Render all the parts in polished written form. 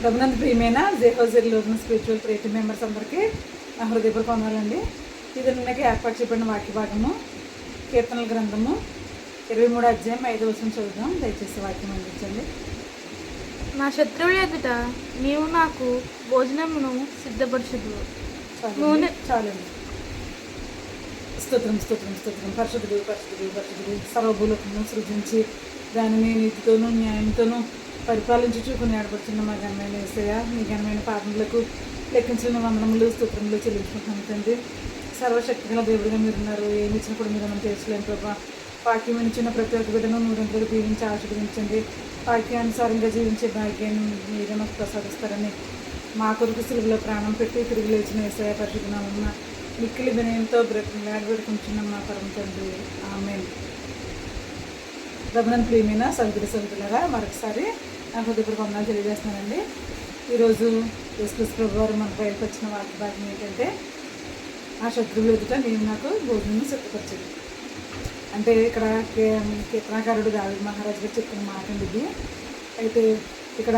ప్రభునందు ప్రియమైన జేహోజెల్లోని spiritual ప్రేటి members అందరికీ నా హృదయపూర్వక వందనాలండి. ఇది నిన్నకి ఏర్పాటు చేయబడిన వాక్య భాగము కీర్తనల గ్రంథము 23 అధ్యాయం 5వ వచనం చదువుదాం. దయచేసి వాక్యం అందించండి. నా శత్రువుల ఎదుట నీవు నాకు భోజనమును సిద్ధపరచుదు. చాలండి. స్తోత్రం స్తోత్రం స్తోత్రం. పరిశుద్ధుడు పరిశుద్ధుడు పరిశుద్ధుడు సర్వభూలోకమును సృజించి దానిని నీతితోనూ న్యాయంతోనూ పరిపాలించుచూ ఏర్పడుతున్న మా ఘనమైన యేసయ్య, మీ ఘనమైన పాదములకు లెక్కించిన వందనములు స్తోత్రములు చెల్లించుకుంటున్నాను తండ్రి. సర్వశక్తి గల దేవుడిగా మీరున్నారు. ఏమి ఇచ్చినప్పుడు మీరు మనం తీర్చలేము ప్రభా. వాక్యం ఇచ్చిన ప్రతి ఒక్క బిడ్డను నూరంతలు దీవించి ఆశీర్వదించండి. వాక్యానుసారంగా జీవించే భాగ్యాన్ని మీరే మాకు ప్రసాదిస్తారని మా కొరకు సిలువలో ప్రాణం పెట్టి తిరిగి లేచిన యేసయ్య పరిశుద్ధనామమున మిక్కిలి వినయంతో వేడబెడుకుంటున్నాం మా పరమ తండ్రి. ఆమేన్. ప్రభునందు ప్రియమైన సహోదరి సహోదరులారా, మరొకసారి నా హృదయపూర్వక వందనాలు తెలియజేస్తున్నానండి. ఈరోజు యేసుక్రీస్తు ప్రభువు వారు మనకు బయటకొచ్చిన వాక్య భాగం ఏంటంటే, ఆ శత్రువుల ఎదుట నేను నాకు భోజనం సిద్ధపరచదు. అంటే ఇక్కడ కీర్తనాకారుడు దావీదు మహారాజు గారు చెప్పిన మాట అండి ఇది. అయితే ఇక్కడ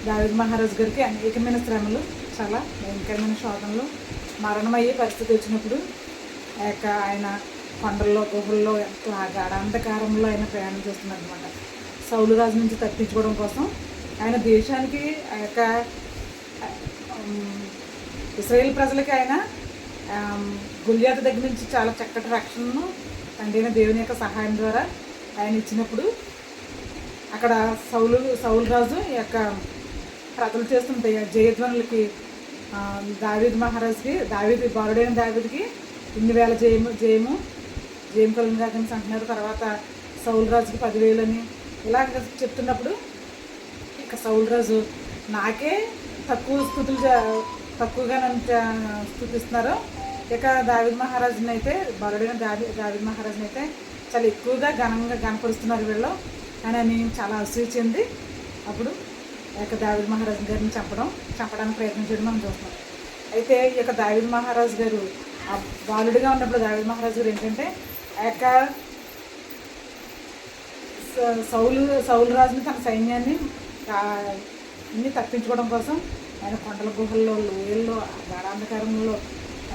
దావీదు మహారాజు గారికి అనేకమైన శ్రమలు, చాలా భయంకరమైన శోధనలు, మరణమయ్యే పరిస్థితి వచ్చినప్పుడు ఆయన కొండల్లో గుహల్లో ఎంతో గాఢాంధకారంలో ఆయన ప్రయాణం చేస్తున్నారు అనమాట. సౌలు రాజు నుంచి తప్పించుకోవడం కోసం ఆయన దేశానికి ఆ యొక్క ఇశ్రాయేల్ ప్రజలకి ఆయన గొల్యాతు దగ్గర నుంచి చాలా చక్కటి రక్షణను తండ్రి దేవుని యొక్క సహాయం ద్వారా ఆయన ఇచ్చినప్పుడు అక్కడ సౌలు రాజు ఈ యొక్క ప్రజలు చేస్తుంటే జయధ్వనులకి దావీదు మహారాజుకి బాలుడైన దావీదుకి ఇన్ని వేల జయము కలుగుగా కనిసి అంటున్నారు. తర్వాత సౌలు రాజుకి 10,000 అని ఇలా చెప్తున్నప్పుడు ఇక సౌలు రాజు నాకే తక్కువగా నన్ను స్తుతిస్తున్నారు, ఇక దావీదు మహారాజుని అయితే బాలుడైన దావీదు మహారాజుని అయితే చాలా ఎక్కువగా ఘనంగా గనపరుస్తున్నారు వీళ్ళు అని చాలా అసూయ చెంది అప్పుడు ఈ యొక్క దావీదు మహారాజు గారిని చంపడానికి ప్రయత్నం చేయడం మనం చూస్తాం. అయితే ఈ యొక్క దావీదు మహారాజు గారు ఆ బాలుడిగా ఉన్నప్పుడు దావీదు మహారాజు గారు ఏంటంటే ఆ యొక్క సౌలు రాజుని తన సైన్యాన్ని అన్ని తప్పించుకోవడం కోసం ఆయన కొండల గుహల్లో, లోయల్లో, గాఢాంధకారంలో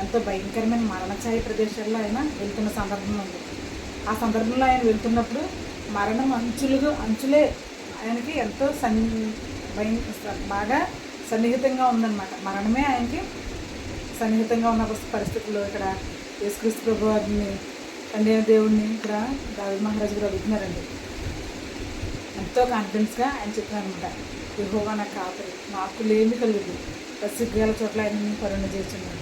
ఎంతో భయంకరమైన మరణఛాయ ప్రదేశాల్లో ఆయన వెళ్తున్న సందర్భం ఉంది. ఆ సందర్భంలో ఆయన వెళ్తున్నప్పుడు మరణం అంచులే ఆయనకి ఎంతో బాగా సన్నిహితంగా ఉందన్నమాట. మరణమే ఆయనకి సన్నిహితంగా ఉన్న పరిస్థితుల్లో ఇక్కడ యేసుక్రీస్తు ప్రభువారిని తండ్రి దేవుడిని ఇక్కడ దావీదు మహారాజు గారు అడుగుతున్నారండి. ఎంతో కాన్ఫిడెన్స్గా ఆయన చెప్పారనమాట, యెహోవా నాకు కాపరి, నాకు లేమి కలుగుతుంది, ప్రసిద్ధిగల చోట్ల ఆయన కరుణ చేస్తున్నాడు.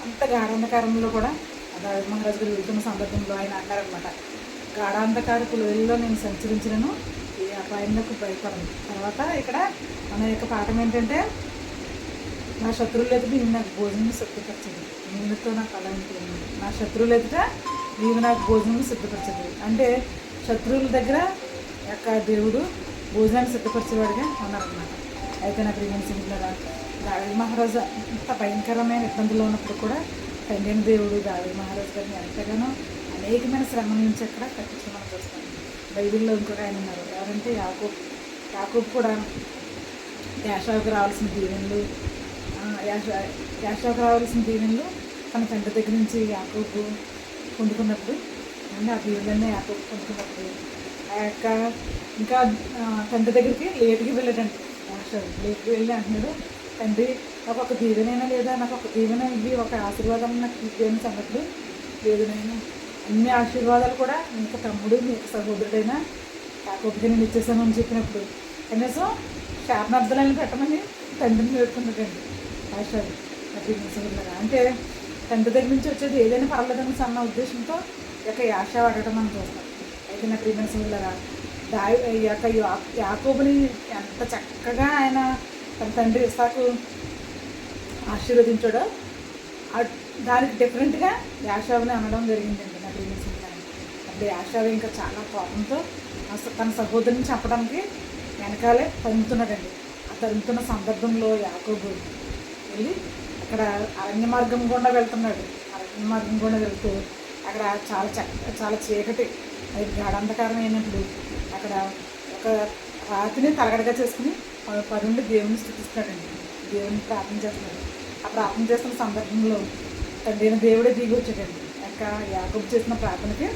అంత గాఢాంధకారంలో కూడా దావీదు మహారాజు గారు వెళ్తున్న సందర్భంలో ఆయన అన్నారనమాట, గాఢాంధకారపు లోయల్లో నేను సంచరించినను ఏ అపాయంలోకి భయపడను. తర్వాత ఇక్కడ మన యొక్క పాఠం ఏంటంటే, నా శత్రువుల ఎదుట నీవు నాకు భోజనం సిద్ధపరచదు, నీవుతో నాకు అలా ఉంటుంది. నా శత్రువుల ఎదుట నీవు నాకు భోజనం సిద్ధపరచదు అంటే శత్రువుల దగ్గర యొక్క దేవుడు భోజనాన్ని సిద్ధపరిచేవాడిగా ఉన్నారన్నమాట. అయితే నా ప్రియమైన సింగులరా, దావీదు మహారాజు అంత భయంకరమైన ఇబ్బందుల్లో ఉన్నప్పుడు కూడా తండ్రి దేవుడు దావీదు మహారాజు గారిని ఎంతగానో అనేకమైన శ్రమ నుంచి అక్కడ తప్పించమని చూస్తాం. బైబిల్లో ఇంకొక ఆయన ఉన్నారు, ఎవరంటే యాకోబు కూడా యాషావుకు రావాల్సిన దీవెనలు తన తండ్రి దగ్గర నుంచి యాకోబు పొందుకున్నప్పుడు ఆ దీవెనలన్నీ యాకోబు పొందుకున్నప్పుడు ఆ యొక్క ఇంకా తండ్రి దగ్గరికి లేటుకి వెళ్ళాడండి. యాషావు లేటుకి వెళ్ళి అంటున్నాడు, తండ్రి నాకు ఒక దీవెనైనా లేదా, నాకు ఒక దీవెన ఇవి, ఒక ఆశీర్వాదం నాకు ఇదేని సంగతులు లేదు. నేను అన్ని ఆశీర్వాదాలు కూడా మీకు తమ్ముడు, మీకు సహోదరుడైనా యాకోబుకి నేను ఇచ్చేసానని చెప్పినప్పుడు కనీసం శాపనార్థాలను పెట్టమని తండ్రిని వేడుకున్నాడండి యాషావు. అంటే తండ్రి దగ్గర నుంచి వచ్చేది ఏదైనా పర్లేదని అన్న ఉద్దేశంతో ఈ యొక్క యాషావు అడగడం మనం చూస్తాం. అయితే నా ప్రియమైన సోదరులారా, ఈ యొక్క యాకోబుని ఎంత చక్కగా ఆయన తన తండ్రి ఇస్సాకు ఆశీర్వదించాడో దానికి డిఫరెంట్గా యాషావుని అనడం జరిగిందండి నా ప్రియమైన సోదరులారా. అప్పుడు యాషావు ఇంకా చాలా కోపంతో తన సహోదరుని చంపడానికి వెనకాలే తరుముతున్నాడండి. ఆ తరుముతున్న సందర్భంలో యాకోబు వెళ్ళి అక్కడ అరణ్య మార్గం గుండా వెళ్తున్నాడు. అరణ్య మార్గం గుండా వెళ్తూ అక్కడ చాలా చీకటి, అది గాఢాంధకారం అయినప్పుడు అక్కడ ఒక రాతిని తలగడగా చేసుకుని పరుండి దేవుని స్థుతిస్తాడండి. దేవుని ప్రార్థన చేస్తున్నాడు. ఆ ప్రార్థన చేస్తున్న సందర్భంలో తండ్రి అయిన దేవుడే దిగి వచ్చాడండి. యాకోబు చేసిన ప్రార్థనకి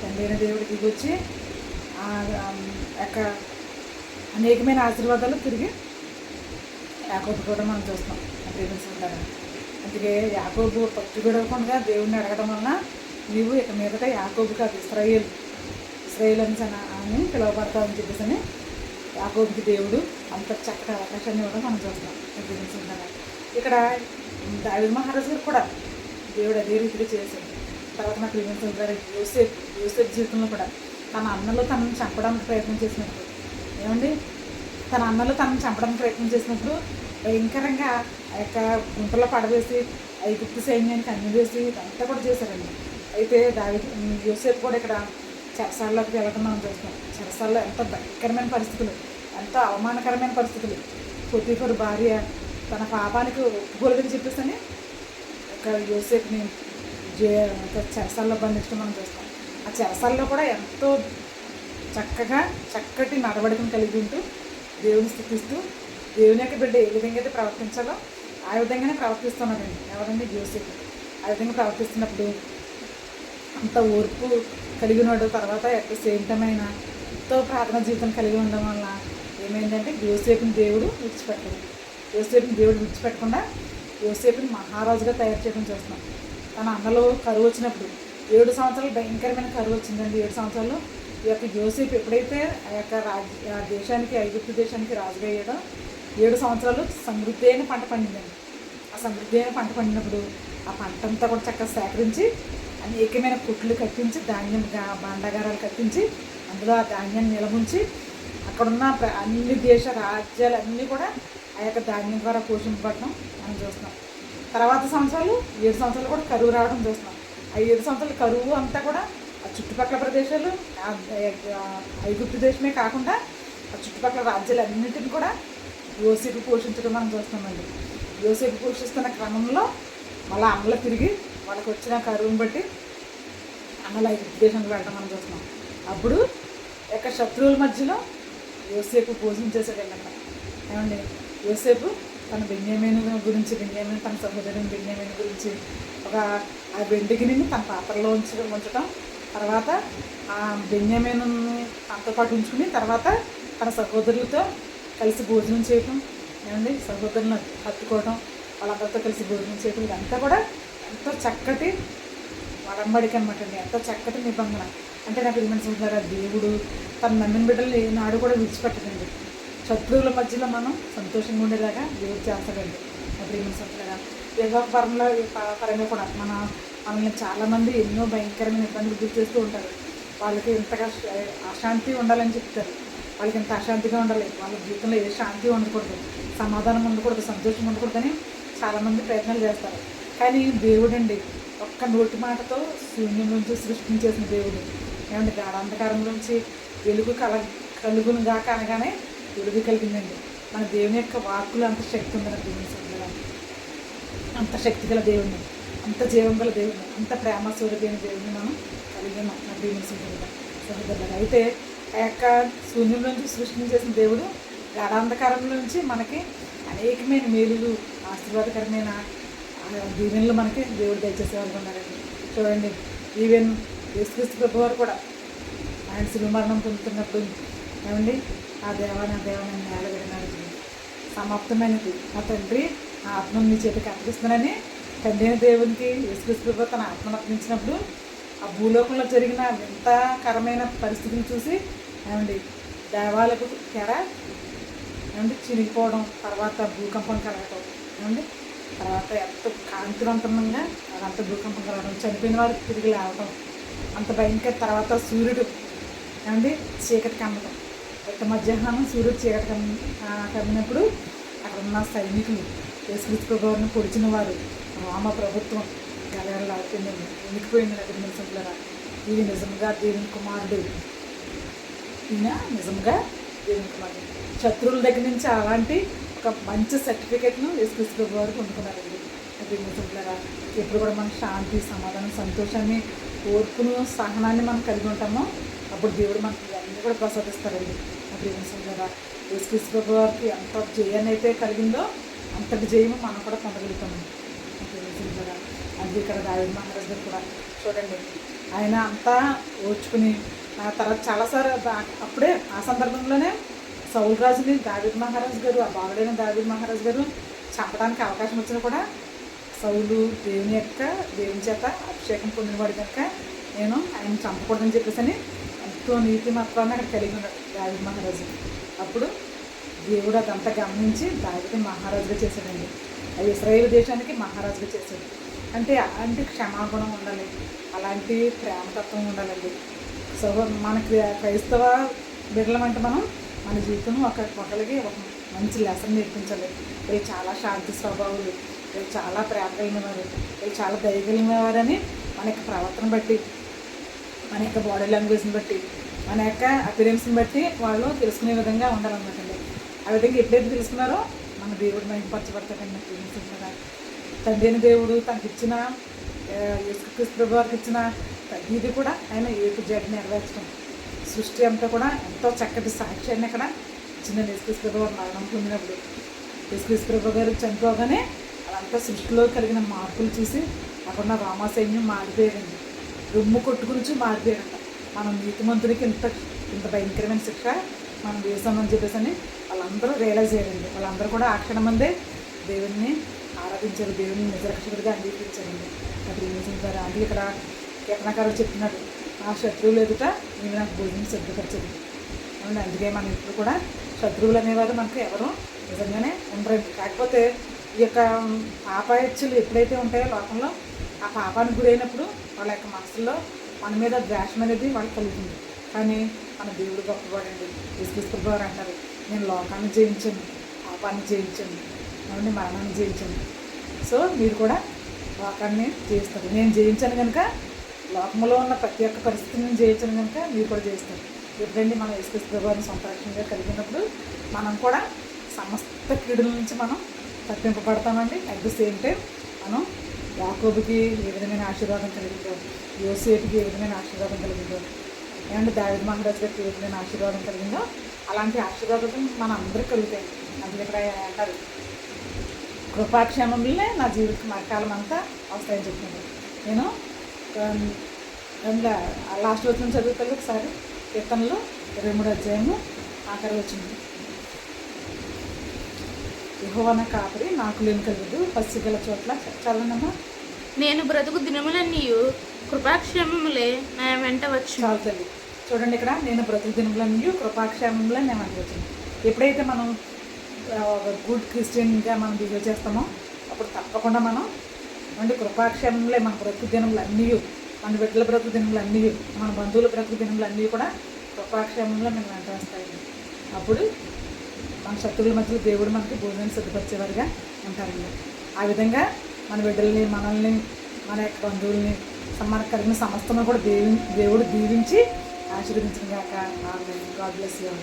తండ్రి అయిన దేవుడు దిగి వచ్చి అనేకమైన ఆశీర్వాదాలు తిరిగి యాకోబు కూడా మనం చూస్తాం ప్రేమించుకుంటారు. అందుకే యాకోబు పట్టుబడకుండా దేవుడిని అడగడం వలన నీవు ఇక మీదట యాకోబు కాదు ఇస్రాయేల్ అని పిలువబడతామని చెప్పేసి యాకోబుకి దేవుడు అంత చక్కటి అవకాశాన్ని ఇవ్వడం మనం చూస్తాం ప్రేమించుకుంటారు. ఇక్కడ దావీదు మహారాజు గారు కూడా దేవుడు అదే రీతిగా చేశాడు. తర్వాత నాకు ప్రేమించుకుంటారు యోసేపు జీవితంలో కూడా తన అన్నలో తనను చంపడానికి ప్రయత్నం చేసినప్పుడు తన అన్నలో తనను చంపడానికి ప్రయత్నం చేసినప్పుడు భయంకరంగా గుంటలో పడవేసి ఐగుప్తు సైన్యానికి అన్ని వేసి అంతా కూడా చేశారండి. అయితే యోసేపు కూడా ఇక్కడ చెరసాల్లోకి వెళ్ళడం మనం చూస్తాం. చెరసాల్లో ఎంత భయంకరమైన పరిస్థితులు, ఎంతో అవమానకరమైన పరిస్థితులు. పొతీఫరు భార్య తన పాపానికి ఒప్పుకోలేదని చెప్పేసి ఇక్కడ యోసేపుని చెరసాల్లో బంధించడం మనం చూస్తాం. ఆ చెరసాల్లో కూడా ఎంతో చక్కటి నడవడికను కలిగి ఉంటూ దేవుని స్థుతిస్తూ దేవుని యొక్క బిడ్డ ఏ విధంగా అయితే ప్రవర్తించాలో ఆ విధంగానే ప్రవర్తిస్తున్నాడండి. ఎవరండి? యోసేపు. ఆ విధంగా ప్రవర్తిస్తున్నప్పుడు అంత ఓర్పు కలిగినాడు. తర్వాత సేమితమైన ఎంతో ప్రార్థన జీవితం కలిగి ఉండడం వల్ల ఏమైందంటే యోసేపుని దేవుడు విడిచిపెట్టకుండా యోసేపుని మహారాజుగా తయారు చేయడం చూస్తున్నాం. తన అన్నలో కరువు వచ్చినప్పుడు 7 సంవత్సరాలు భయంకరమైన కరువు వచ్చిందండి. 7 సంవత్సరాలు ఈ యొక్క యోసేపు ఎప్పుడైతే ఆ దేశానికి ఐగుప్తు దేశానికి రాజుగా అయ్యాడో 7 సంవత్సరాలు సమృద్ధి అయిన పంట పండిందండి. ఆ సమృద్ధి అయిన పంట పండినప్పుడు ఆ పంట అంతా కూడా చక్కగా సేకరించి అనేకమైన కుట్లు కట్టించి ధాన్యం భాండాగారాలు కట్టించి అందులో ఆ ధాన్యాన్ని నిలవుంచి అక్కడున్న అన్ని రాజ్యాలు అన్నీ కూడా ఆ యొక్క ధాన్యం ద్వారా పోషింపబడటం మనం చూస్తున్నాం. తర్వాత సంవత్సరాలు 7 సంవత్సరాలు కూడా కరువు రావడం చూస్తున్నాం. ఆ 7 సంవత్సరాలు కరువు అంతా కూడా ఆ చుట్టుపక్కల ప్రదేశాలు ఐగుప్తు దేశమే కాకుండా ఆ చుట్టుపక్కల రాజ్యాలు అన్నింటిని కూడా యోసేపు పోషించడం మనం చూస్తున్నామండి. యోసేపు పోషిస్తున్న క్రమంలో మళ్ళీ అన్నలు తిరిగి వాళ్ళకి వచ్చిన కరువుని బట్టి అన్నలు ఐగుప్తు దేశానికి వెళ్ళడం మనం చూస్తున్నాం. అప్పుడు యొక్క శత్రువుల మధ్యలో యోసేపు పోషించేసాడు ఏమండి. యోసేపు తన బెన్యామీను గురించి తన సహోదరుని బెన్యామీను గురించి ఆ వెండిగిని తన పాత్రలో ఉంచడం, తర్వాత ఆ బెన్యామీను తనతో పాటు ఉంచుకుని తర్వాత తన సహోదరులతో కలిసి భోజనం చేయటం, ఏమండి సహోదరులను హత్తుకోవడం, వాళ్ళందరితో కలిసి భోజనం చేయటం, ఇదంతా కూడా ఎంతో చక్కటి వడంబడిక అనమాట అండి. ఎంతో చక్కటి నిబంధన. అంటే నాకు ఏమనుకుంటున్నారా, దేవుడు తన నమ్మిన బిడ్డలు నాడు కూడా విడిచిపెట్టదండి. శత్రువుల మధ్యలో మనం సంతోషంగా ఉండేలాగా దేవుడు చేస్తాడండి. అప్పుడు ఏమనుకుంటున్నారా, ఏదో పరంగా కూడా మనల్ని చాలామంది ఎన్నో భయంకరమైన ఇబ్బందులు గురి చేస్తూ ఉంటారు. వాళ్ళకి ఇంతగా అశాంతి ఉండాలని చెప్తారు. వాళ్ళకి ఇంత అశాంతిగా ఉండాలి, వాళ్ళ జీవితంలో ఏ శాంతి ఉండకూడదు, సమాధానం ఉండకూడదు, సంతోషం ఉండకూడదని చాలామంది ప్రయత్నాలు చేస్తారు. కానీ దేవుడండి ఒక్క నోటి మాటతో శూన్యం నుంచి సృష్టించేసిన దేవుడు. ఏమంటే గాఢాంధకారం నుంచి వెలుగు కలుగునుగా అనగానే వెలుగు కలిగిందండి. మన దేవుని యొక్క వాక్కులు అంత శక్తి ఉందని దేవుని సభ్యులు, అంత శక్తి గల దేవుడిని, అంత జీవం గల దేవుడిని, అంత ప్రేమ స్వరూపైన దేవుడిని మనం కలిగి ఉన్నాం నా దేవుని సహోదరులు. అయితే ఆ యొక్క శూన్యం నుంచి సృష్టించేసిన దేవుడు గాఢాంధకారం నుంచి మనకి అనేకమైన మేలులు, ఆశీర్వాదకరమైన దీవెనలు మనకి దేవుడు దయచేసే వాళ్ళు ఉన్నారండి. చూడండి, ఈవెన్ యేసుక్రీస్తు ప్రభు వారు కూడా ఆయన శిలువ మరణం పొందుతున్నప్పుడు ఏమండి, నా దేవాన్ని నేల విడినాడు, సమాప్తమైనది, నా తండ్రి నా ఆత్మను మీ చేతికి అర్పిస్తున్నానని తండ్రి అయిన దేవునికి యేసుక్రీస్తు ప్రభు తన ఆత్మను అర్పించినప్పుడు ఆ భూలోకంలో జరిగిన వింతకరమైన పరిస్థితిని చూసి ఏమండి దేవాలకు తెర ఏమండి చినిగిపోవడం, తర్వాత భూకంపం కలగటం, ఏమండి తర్వాత ఎంతో కాంతివంతంగా అదంతా భూకంపం కలగడం, చనిపోయిన వారు తిరిగి లేవటం, అంత భయంకర. తర్వాత సూర్యుడు ఏమండి చీకటి కమ్మటం, ఎంత మధ్యాహ్నం సూర్యుడు చీకటి కమ్మినప్పుడు అక్కడ ఉన్న సైనికులు యేసుక్రీస్తు ప్రభువును పొడిచిన వారు రామ ప్రభుత్వం గలగలలాడుతుందండి, ఉనికిపోయింది నగర నివసించారా. ఇది నిజంగా దేవుని కుమారుడు, ఈయన నిజంగా దేవుని కుమారుడు. శత్రువుల దగ్గర నుంచి అలాంటి ఒక మంచి సర్టిఫికేట్ను యేసుక్రీస్తు ప్రభు వారు పొందుకున్నారండి. నగర నివసించారా. ఎప్పుడు కూడా మన శాంతి, సమాధానం, సంతోషాన్ని, ఓర్పును, సహనాన్ని మనం కలిగి ఉంటామో అప్పుడు దేవుడు మనకి అన్నీ కూడా ప్రసాదిస్తారండి. నగర నివసించారా. యేసుక్రీస్తు ప్రభు వారికి ఎంత జయాన్ని అయితే కలిగిందో అంతటి జయము మనం కూడా పొందగలుగుతాము. కదా అది ఇక్కడ దావీదు మహారాజు గారు కూడా చూడండి, ఆయన అంతా ఓర్చుకుని ఆ తర్వాత చాలాసార్లు అప్పుడే ఆ సందర్భంలోనే సౌలు రాజుని దావీదు మహారాజు గారు, ఆ బాలుడైన దావీదు మహారాజు గారు చంపడానికి అవకాశం వచ్చినా కూడా సౌలు దేవుని చేత అభిషేకం పొందినవాడు కనుక నేను ఆయన చంపకూడదని చెప్పేసి అని ఎంతో నీతి మాత్రాన్ని అక్కడ కలిగి ఉన్నాడు దావీదు మహారాజు. అప్పుడు దేవుడు అదంతా గమనించి దావీదు మహారాజుగా చేశాడండి. అది ఇశ్రాయేలు దేశానికి మహారాజుగా చేశాడు. అంటే అలాంటి క్షమాగుణం ఉండాలి, అలాంటి ప్రేమతత్వం ఉండాలండి. సో మన క్రైస్తవ బిడ్డలమంటే మనం మన జీవితం ఒకరికి ఒక మంచి లెసన్ నేర్పించాలి. వీళ్ళు చాలా శాంతి స్వభావాలు, వీళ్ళు చాలా ప్రేమ కలిగిన వారు, వీళ్ళు చాలా దయ కలిగిన వారని మన యొక్క ప్రవర్తన బట్టి, మన యొక్క బాడీ లాంగ్వేజ్ని బట్టి, మన యొక్క అపిరెన్స్ని బట్టి వాళ్ళు తెలుసుకునే విధంగా ఉండాలన్నమాట అండి. ఆ విధంగా ఎప్పుడైతే తెలుసుకున్నారో మన దేవుడు మహిమపరచబడతాడండి. తెలుసుకున్నారా? తండ్రి అయిన దేవుడు తనకి ఇచ్చిన యేసుక్రీస్తు ప్రభు వారికి ఇచ్చిన ఇది కూడా ఆయన A-Z నెరవేర్చడం, సృష్టి అంతా కూడా ఎంతో చక్కటి సాక్ష్యాన్ని అక్కడ చిన్న యేసుక్రీస్తు ప్రభు వారు మరణం పొందినప్పుడు యేసుక్రీస్తు ప్రభు గారు చనిపోగానే అదంతా సృష్టిలో కలిగిన మార్పులు చూసి అక్కడ రామా సైన్యం మారిపోయారండి. రొమ్ము కొట్టుకుని మారిపోయారంట. మనం నీతిమంతుడికి ఇంత భయంకరమైన శిక్ష మనం వేసామని చెప్పేసి అని వాళ్ళందరూ రియలైజ్ అయ్యారండి. వాళ్ళందరూ కూడా ఆ క్షణమందే దేవుడిని ఆరాధించారు, దేవుడిని నిజరక్షకుడిగా అంగీకరించారండి. అప్పుడు ఏం చేశారు అందుకే ఇక్కడ కీర్తనకారుడు చెప్తున్నాడు, ఆ శత్రువులు ఎదుట నేను నాకు భోజనం సిద్ధపరచదు. అవునండి. అందుకే మనం ఇప్పుడు కూడా శత్రువులు అనేవారు మనకు ఎవరు నిజంగానే ఉండరండి. కాకపోతే ఈ యొక్క పాపాయచ్చులు ఎప్పుడైతే ఉంటాయో లోకంలో ఆ పాపానికి గురైనప్పుడు వాళ్ళ యొక్క మనసులో మన మీద ద్వేషం అనేది వాళ్ళకి కలుగుతుంది. కానీ మన దేవుడు గొప్పవాడండి. యేసుక్రీస్తు ప్రభు వారు అంటారు, నేను లోకాన్ని జయించాను, పాపాన్ని జయించాను, అవునండి, మరణాన్ని జయించాను. సో మీరు కూడా లోకాన్ని జయిస్తారు. నేను జయించాను కనుక లోకంలో ఉన్న ప్రతి ఒక్క పరిస్థితిని నేను జయించాను కనుక మీరు కూడా జయిస్తారు. ఎప్పుడండి మనం యేసుక్రీస్తు ప్రభు వారిని సొంత రక్షణగా కలిగినప్పుడు మనం కూడా సమస్త కీడుల నుంచి మనం తప్పింపబడతామండి. అట్ ది సేమ్ టైం మనం యాకోబుకి ఏ విధమైన ఆశీర్వాదం కలిగిందో, యోసేపుకి ఏ విధమైన ఆశీర్వాదం కలిగిందో, ఏమంటే దావీదు మహారాజు గారికి ఏ విధమైన ఆశీర్వాదం కలిగిందో అలాంటి ఆశీర్వాదం మన అందరికీ కలుగుతాయి. అందుకే ఇక్కడ అంటారు, కృపాక్షేమంలోనే నా జీవిత మరకాలం అంతా వస్తాయని చెప్తున్నాను. నేను లాస్ట్ వచ్చిన చదువుతాను ఒకసారి కీర్తనలో 23వ అధ్యాయము ఆఖరి వచ్చింది. యెహోవా కాపరి నాకు లేని కలగదు, పసిగల చోట్ల చాలనమ్మా. నేను బ్రతుకు దినములన్నీ కృపాక్షేమములే నా వెంట వచ్చి. చాలు తల్లి. చూడండి ఇక్కడ, నేను బ్రతుకు దినములన్నీ కృపాక్షేమంలో నేను వెంట వచ్చింది. ఎప్పుడైతే మనం గుడ్ క్రిస్టియన్గా మనం బిహేవ్ చేస్తామో అప్పుడు తప్పకుండా మనం అంటే కృపాక్షేమంలో మన బ్రతుకు దినములు అన్నీ, మన బిడ్డల బ్రతుకు దినములు అన్నీ, మన బంధువుల బ్రతుకు దినములు అన్నీ కూడా కృపాక్షేమంలో మేము వెంట వస్తాయండి. అప్పుడు మన శత్రువుల మధ్యలో దేవుడు మనకి భోజనం సిద్ధపరిచేవారుగా ఉంటారండి. ఆ విధంగా మన బిడ్డల్ని, మనల్ని, మన యొక్క బంధువుల్ని, మనకు కలిగిన సమస్తను కూడా దేవుడు దీవించి ఆశీర్వదించిన గాక. ఆమేన్. God bless you.